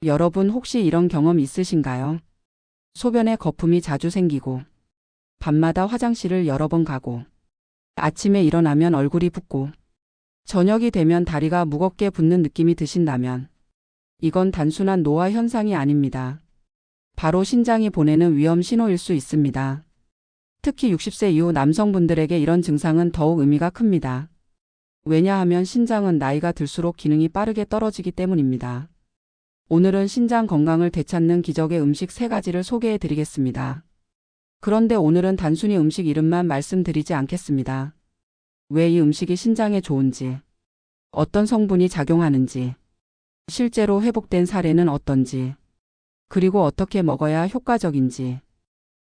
여러분 혹시 이런 경험 있으신가요? 소변에 거품이 자주 생기고, 밤마다 화장실을 여러 번 가고, 아침에 일어나면 얼굴이 붓고, 저녁이 되면 다리가 무겁게 붓는 느낌이 드신다면, 이건 단순한 노화 현상이 아닙니다. 바로 신장이 보내는 위험 신호일 수 있습니다. 특히 60세 이후 남성분들에게 이런 증상은 더욱 의미가 큽니다. 왜냐하면 신장은 나이가 들수록 기능이 빠르게 떨어지기 때문입니다. 오늘은 신장 건강을 되찾는 기적의 음식 3가지를 소개해 드리겠습니다. 그런데 오늘은 단순히 음식 이름만 말씀드리지 않겠습니다. 왜 이 음식이 신장에 좋은지, 어떤 성분이 작용하는지, 실제로 회복된 사례는 어떤지, 그리고 어떻게 먹어야 효과적인지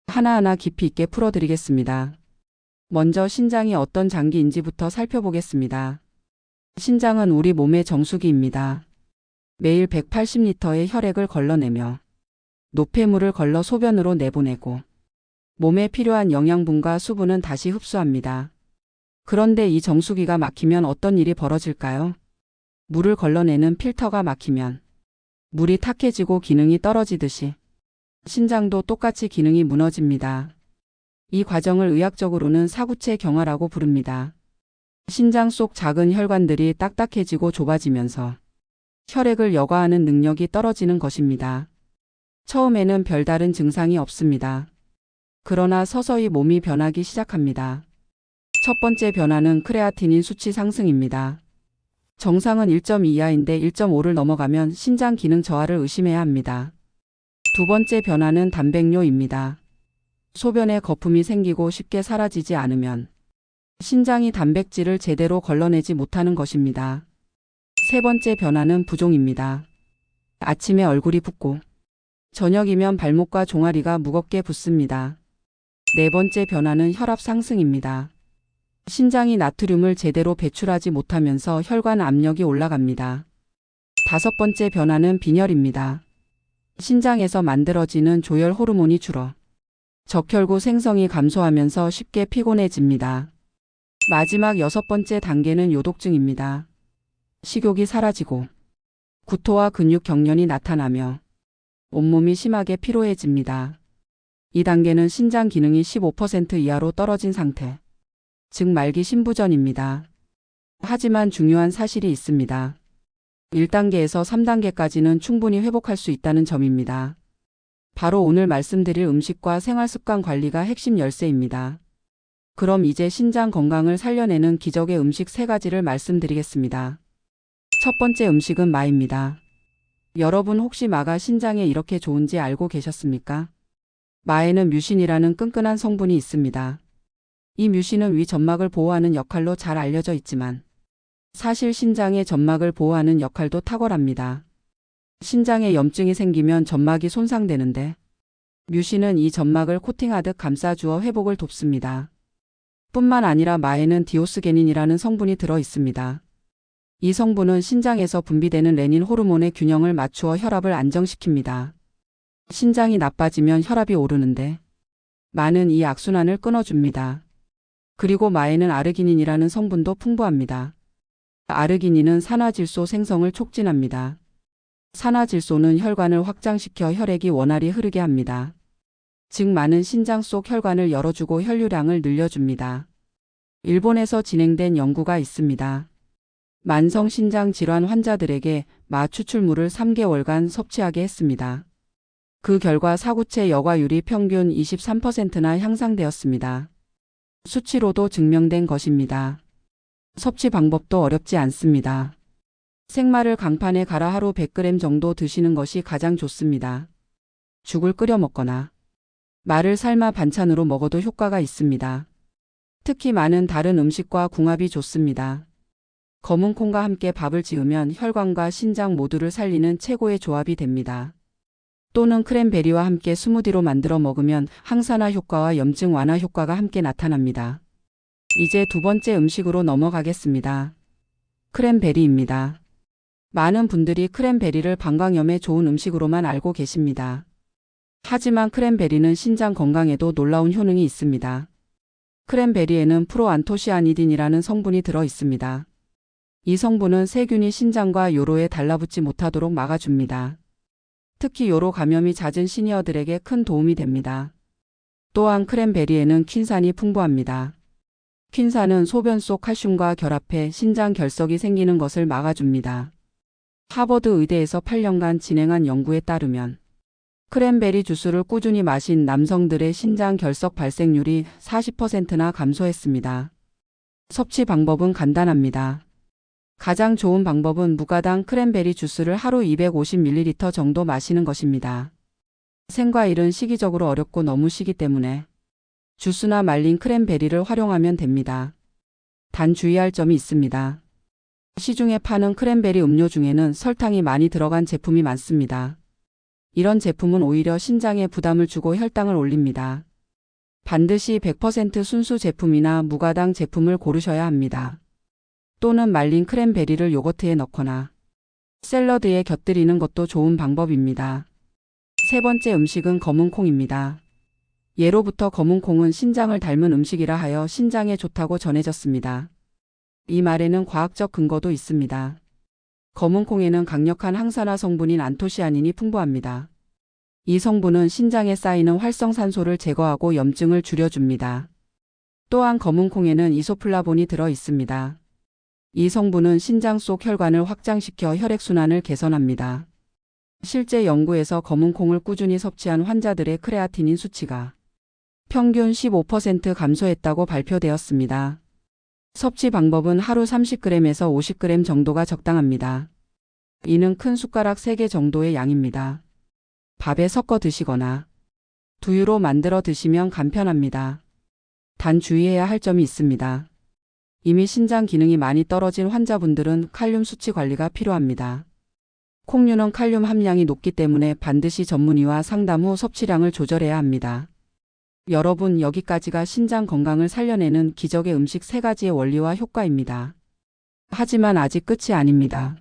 하나하나 깊이 있게 풀어드리겠습니다. 먼저 신장이 어떤 장기인지부터 살펴보겠습니다. 신장은 우리 몸의 정수기입니다. 매일 180리터의 혈액을 걸러내며 노폐물을 걸러 소변으로 내보내고 몸에 필요한 영양분과 수분은 다시 흡수합니다. 그런데 이 정수기가 막히면 어떤 일이 벌어질까요? 물을 걸러내는 필터가 막히면 물이 탁해지고 기능이 떨어지듯이 신장도 똑같이 기능이 무너집니다. 이 과정을 의학적으로는 사구체 경화라고 부릅니다. 신장 속 작은 혈관들이 딱딱해지고 좁아지면서 혈액을 여과하는 능력이 떨어지는 것입니다. 처음에는 별다른 증상이 없습니다. 그러나 서서히 몸이 변하기 시작합니다. 첫 번째 변화는 크레아티닌 수치 상승입니다. 정상은 1.2 이하인데 1.5를 넘어가면 신장 기능 저하를 의심해야 합니다. 두 번째 변화는 단백뇨입니다. 소변에 거품이 생기고 쉽게 사라지지 않으면 신장이 단백질을 제대로 걸러내지 못하는 것입니다. 세 번째 변화는 부종입니다. 아침에 얼굴이 붓고 저녁이면 발목과 종아리가 무겁게 붓습니다. 네 번째 변화는 혈압 상승입니다. 신장이 나트륨을 제대로 배출하지 못하면서 혈관 압력이 올라갑니다. 다섯 번째 변화는 빈혈입니다. 신장에서 만들어지는 조혈 호르몬이 줄어 적혈구 생성이 감소하면서 쉽게 피곤해집니다. 마지막 여섯 번째 단계는 요독증입니다. 식욕이 사라지고 구토와 근육 경련이 나타나며 온몸이 심하게 피로해집니다. 이 단계는 신장 기능이 15% 이하로 떨어진 상태, 즉 말기 신부전입니다. 하지만 중요한 사실이 있습니다. 1단계에서 3단계까지는 충분히 회복할 수 있다는 점입니다. 바로 오늘 말씀드릴 음식과 생활습관 관리가 핵심 열쇠입니다. 그럼 이제 신장 건강을 살려내는 기적의 음식 3가지를 말씀드리겠습니다. 첫 번째 음식은 마입니다. 여러분 혹시 마가 신장에 이렇게 좋은지 알고 계셨습니까? 마에는 뮤신이라는 끈끈한 성분이 있습니다. 이 뮤신은 위 점막을 보호하는 역할로 잘 알려져 있지만 사실 신장의 점막을 보호하는 역할도 탁월합니다. 신장에 염증이 생기면 점막이 손상되는데 뮤신은 이 점막을 코팅하듯 감싸주어 회복을 돕습니다. 뿐만 아니라 마에는 디오스게닌이라는 성분이 들어 있습니다. 이 성분은 신장에서 분비되는 레닌 호르몬의 균형을 맞추어 혈압을 안정시킵니다. 신장이 나빠지면 혈압이 오르는데 마는 이 악순환을 끊어줍니다. 그리고 마에는 아르기닌이라는 성분도 풍부합니다. 아르기닌은 산화질소 생성을 촉진합니다. 산화질소는 혈관을 확장시켜 혈액이 원활히 흐르게 합니다. 즉 마는 신장 속 혈관을 열어주고 혈류량을 늘려줍니다. 일본에서 진행된 연구가 있습니다. 만성 신장 질환 환자들에게 마 추출물을 3개월간 섭취하게 했습니다. 그 결과 사구체 여과율이 평균 23%나 향상되었습니다. 수치로도 증명된 것입니다. 섭취 방법도 어렵지 않습니다. 생마를 강판에 갈아 하루 100g 정도 드시는 것이 가장 좋습니다. 죽을 끓여 먹거나 마를 삶아 반찬으로 먹어도 효과가 있습니다. 특히 마는 다른 음식과 궁합이 좋습니다. 검은 콩과 함께 밥을 지으면 혈관과 신장 모두를 살리는 최고의 조합이 됩니다. 또는 크랜베리와 함께 스무디로 만들어 먹으면 항산화 효과와 염증 완화 효과가 함께 나타납니다. 이제 두 번째 음식으로 넘어가겠습니다. 크랜베리입니다. 많은 분들이 크랜베리를 방광염에 좋은 음식으로만 알고 계십니다. 하지만 크랜베리는 신장 건강에도 놀라운 효능이 있습니다. 크랜베리에는 프로안토시아니딘이라는 성분이 들어 있습니다. 이 성분은 세균이 신장과 요로에 달라붙지 못하도록 막아줍니다. 특히 요로 감염이 잦은 시니어들에게 큰 도움이 됩니다. 또한 크랜베리에는 퀸산이 풍부합니다. 퀸산은 소변 속 칼슘과 결합해 신장 결석이 생기는 것을 막아줍니다. 하버드 의대에서 8년간 진행한 연구에 따르면 크랜베리 주스를 꾸준히 마신 남성들의 신장 결석 발생률이 40%나 감소했습니다. 섭취 방법은 간단합니다. 가장 좋은 방법은 무가당 크랜베리 주스를 하루 250ml 정도 마시는 것입니다. 생과일은 시기적으로 어렵고 너무 시기 때문에 주스나 말린 크랜베리를 활용하면 됩니다. 단 주의할 점이 있습니다. 시중에 파는 크랜베리 음료 중에는 설탕이 많이 들어간 제품이 많습니다. 이런 제품은 오히려 신장에 부담을 주고 혈당을 올립니다. 반드시 100% 순수 제품이나 무가당 제품을 고르셔야 합니다. 또는 말린 크랜베리를 요거트에 넣거나 샐러드에 곁들이는 것도 좋은 방법입니다. 세 번째 음식은 검은콩입니다. 예로부터 검은콩은 신장을 닮은 음식이라 하여 신장에 좋다고 전해졌습니다. 이 말에는 과학적 근거도 있습니다. 검은콩에는 강력한 항산화 성분인 안토시아닌이 풍부합니다. 이 성분은 신장에 쌓이는 활성산소를 제거하고 염증을 줄여줍니다. 또한 검은콩에는 이소플라본이 들어 있습니다. 이 성분은 신장 속 혈관을 확장시켜 혈액순환을 개선합니다. 실제 연구에서 검은콩을 꾸준히 섭취한 환자들의 크레아티닌 수치가 평균 15% 감소했다고 발표되었습니다. 섭취 방법은 하루 30g에서 50g 정도가 적당합니다. 이는 큰 숟가락 3개 정도의 양입니다. 밥에 섞어 드시거나 두유로 만들어 드시면 간편합니다. 단 주의해야 할 점이 있습니다. 이미 신장 기능이 많이 떨어진 환자분들은 칼륨 수치 관리가 필요합니다. 콩류는 칼륨 함량이 높기 때문에 반드시 전문의와 상담 후 섭취량을 조절해야 합니다. 여러분, 여기까지가 신장 건강을 살려내는 기적의 음식 3가지의 원리와 효과입니다. 하지만 아직 끝이 아닙니다.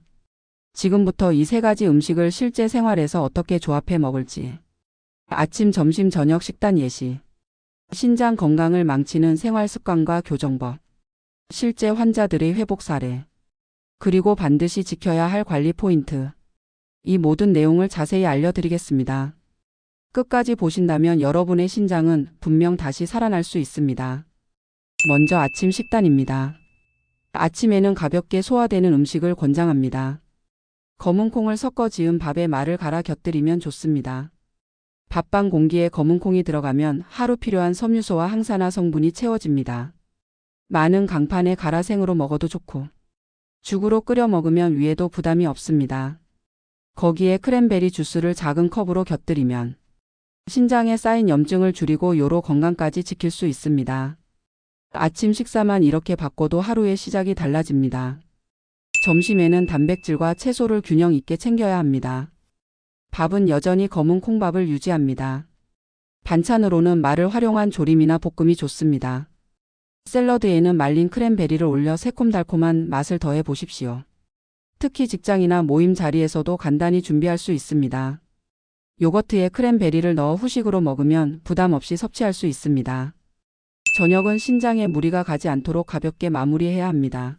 지금부터 이 3가지 음식을 실제 생활에서 어떻게 조합해 먹을지, 아침, 점심, 저녁 식단 예시, 신장 건강을 망치는 생활 습관과 교정법, 실제 환자들의 회복 사례, 그리고 반드시 지켜야 할 관리 포인트, 이 모든 내용을 자세히 알려드리겠습니다. 끝까지 보신다면 여러분의 신장은 분명 다시 살아날 수 있습니다. 먼저 아침 식단입니다. 아침에는 가볍게 소화되는 음식을 권장합니다. 검은콩을 섞어 지은 밥에 말을 갈아 곁들이면 좋습니다. 밥방 공기에 검은콩이 들어가면 하루 필요한 섬유소와 항산화 성분이 채워집니다. 많은 강판에 갈아 생으로 먹어도 좋고 죽으로 끓여 먹으면 위에도 부담이 없습니다. 거기에 크랜베리 주스를 작은 컵으로 곁들이면 신장에 쌓인 염증을 줄이고 요로 건강까지 지킬 수 있습니다. 아침 식사만 이렇게 바꿔도 하루의 시작이 달라집니다. 점심에는 단백질과 채소를 균형 있게 챙겨야 합니다. 밥은 여전히 검은 콩밥을 유지합니다. 반찬으로는 말을 활용한 조림이나 볶음이 좋습니다. 샐러드에는 말린 크랜베리를 올려 새콤달콤한 맛을 더해 보십시오. 특히 직장이나 모임 자리에서도 간단히 준비할 수 있습니다. 요거트에 크랜베리를 넣어 후식으로 먹으면 부담 없이 섭취할 수 있습니다. 저녁은 신장에 무리가 가지 않도록 가볍게 마무리해야 합니다.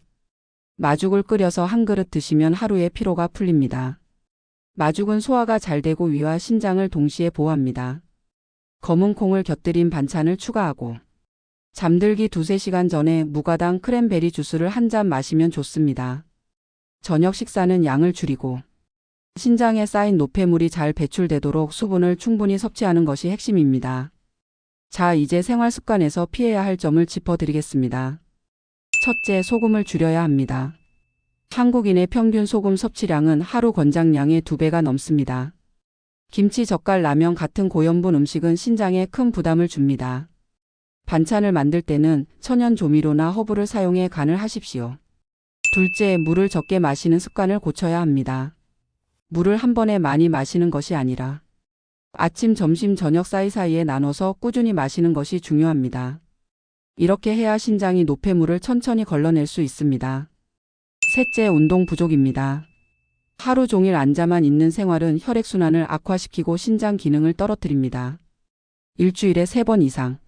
마죽을 끓여서 한 그릇 드시면 하루의 피로가 풀립니다. 마죽은 소화가 잘 되고 위와 신장을 동시에 보호합니다. 검은 콩을 곁들인 반찬을 추가하고 잠들기 2-3시간 전에 무가당 크랜베리 주스를 한 잔 마시면 좋습니다. 저녁 식사는 양을 줄이고 신장에 쌓인 노폐물이 잘 배출되도록 수분을 충분히 섭취하는 것이 핵심입니다. 자, 이제 생활 습관에서 피해야 할 점을 짚어드리겠습니다. 첫째, 소금을 줄여야 합니다. 한국인의 평균 소금 섭취량은 하루 권장량의 2배가 넘습니다. 김치, 젓갈, 라면 같은 고염분 음식은 신장에 큰 부담을 줍니다. 반찬을 만들 때는 천연 조미료나 허브를 사용해 간을 하십시오. 둘째, 물을 적게 마시는 습관을 고쳐야 합니다. 물을 한 번에 많이 마시는 것이 아니라 아침, 점심, 저녁 사이사이에 나눠서 꾸준히 마시는 것이 중요합니다. 이렇게 해야 신장이 노폐물을 천천히 걸러낼 수 있습니다. 셋째, 운동 부족입니다. 하루 종일 앉아만 있는 생활은 혈액순환을 악화시키고 신장 기능을 떨어뜨립니다. 일주일에 3번 이상,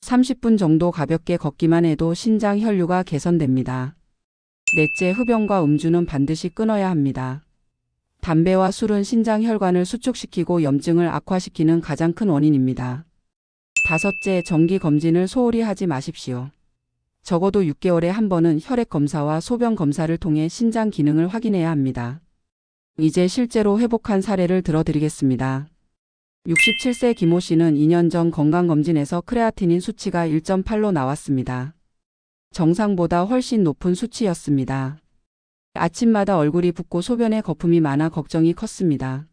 30분 정도 가볍게 걷기만 해도 신장 혈류가 개선됩니다. 넷째, 흡연과 음주는 반드시 끊어야 합니다. 담배와 술은 신장 혈관을 수축시키고 염증을 악화시키는 가장 큰 원인입니다. 다섯째, 정기 검진을 소홀히 하지 마십시오. 적어도 6개월에 한 번은 혈액 검사와 소변 검사를 통해 신장 기능을 확인해야 합니다. 이제 실제로 회복한 사례를 들어드리겠습니다. 67세 김모 씨는 2년 전 건강검진에서 크레아티닌 수치가 1.8로 나왔습니다. 정상보다 훨씬 높은 수치였습니다. 아침마다 얼굴이 붓고 소변에 거품이 많아 걱정이 컸습니다.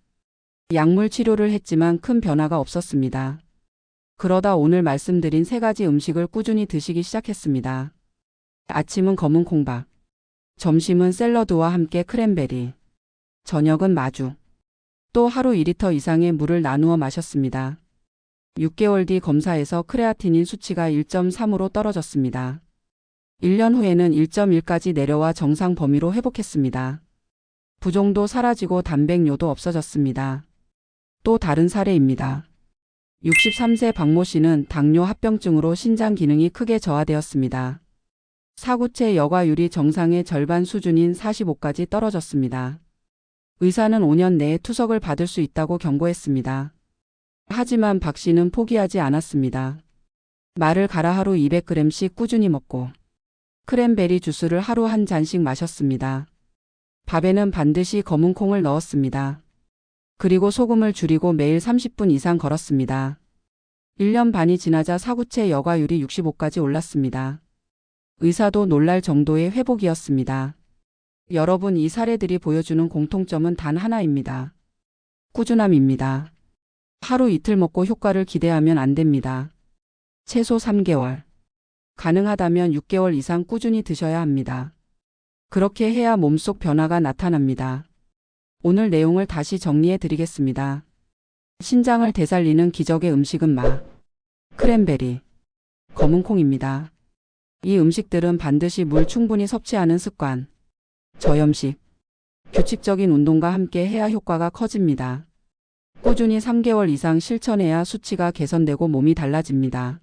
약물 치료를 했지만 큰 변화가 없었습니다. 그러다 오늘 말씀드린 3가지 음식을 꾸준히 드시기 시작했습니다. 아침은 검은 콩밥, 점심은 샐러드와 함께 크랜베리, 저녁은 마주, 또 하루 2리터 이상의 물을 나누어 마셨습니다. 6개월 뒤 검사에서 크레아티닌 수치가 1.3으로 떨어졌습니다. 1년 후에는 1.1까지 내려와 정상 범위로 회복했습니다. 부종도 사라지고 단백뇨도 없어졌습니다. 또 다른 사례입니다. 63세 박모 씨는 당뇨 합병증으로 신장 기능이 크게 저하되었습니다. 사구체 여과율이 정상의 절반 수준인 45까지 떨어졌습니다. 의사는 5년 내에 투석을 받을 수 있다고 경고했습니다. 하지만 박 씨는 포기하지 않았습니다. 말을 갈아 하루 200g씩 꾸준히 먹고 크랜베리 주스를 하루 한 잔씩 마셨습니다. 밥에는 반드시 검은 콩을 넣었습니다. 그리고 소금을 줄이고 매일 30분 이상 걸었습니다. 1년 반이 지나자 사구체 여과율이 65까지 올랐습니다. 의사도 놀랄 정도의 회복이었습니다. 여러분, 이 사례들이 보여주는 공통점은 단 하나입니다. 꾸준함입니다. 하루 이틀 먹고 효과를 기대하면 안 됩니다. 최소 3개월. 가능하다면 6개월 이상 꾸준히 드셔야 합니다. 그렇게 해야 몸속 변화가 나타납니다. 오늘 내용을 다시 정리해 드리겠습니다. 신장을 되살리는 기적의 음식은 크랜베리, 검은 콩입니다. 이 음식들은 반드시 물 충분히 섭취하는 습관, 저염식, 규칙적인 운동과 함께 해야 효과가 커집니다. 꾸준히 3개월 이상 실천해야 수치가 개선되고 몸이 달라집니다.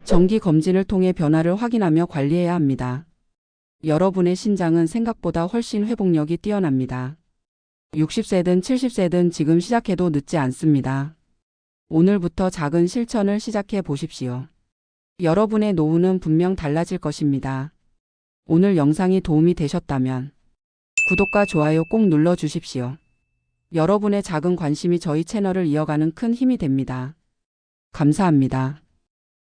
정기 검진을 통해 변화를 확인하며 관리해야 합니다. 여러분의 신장은 생각보다 훨씬 회복력이 뛰어납니다. 60세든 70세든 지금 시작해도 늦지 않습니다. 오늘부터 작은 실천을 시작해 보십시오. 여러분의 노후는 분명 달라질 것입니다. 오늘 영상이 도움이 되셨다면 구독과 좋아요 꼭 눌러 주십시오. 여러분의 작은 관심이 저희 채널을 이어가는 큰 힘이 됩니다. 감사합니다.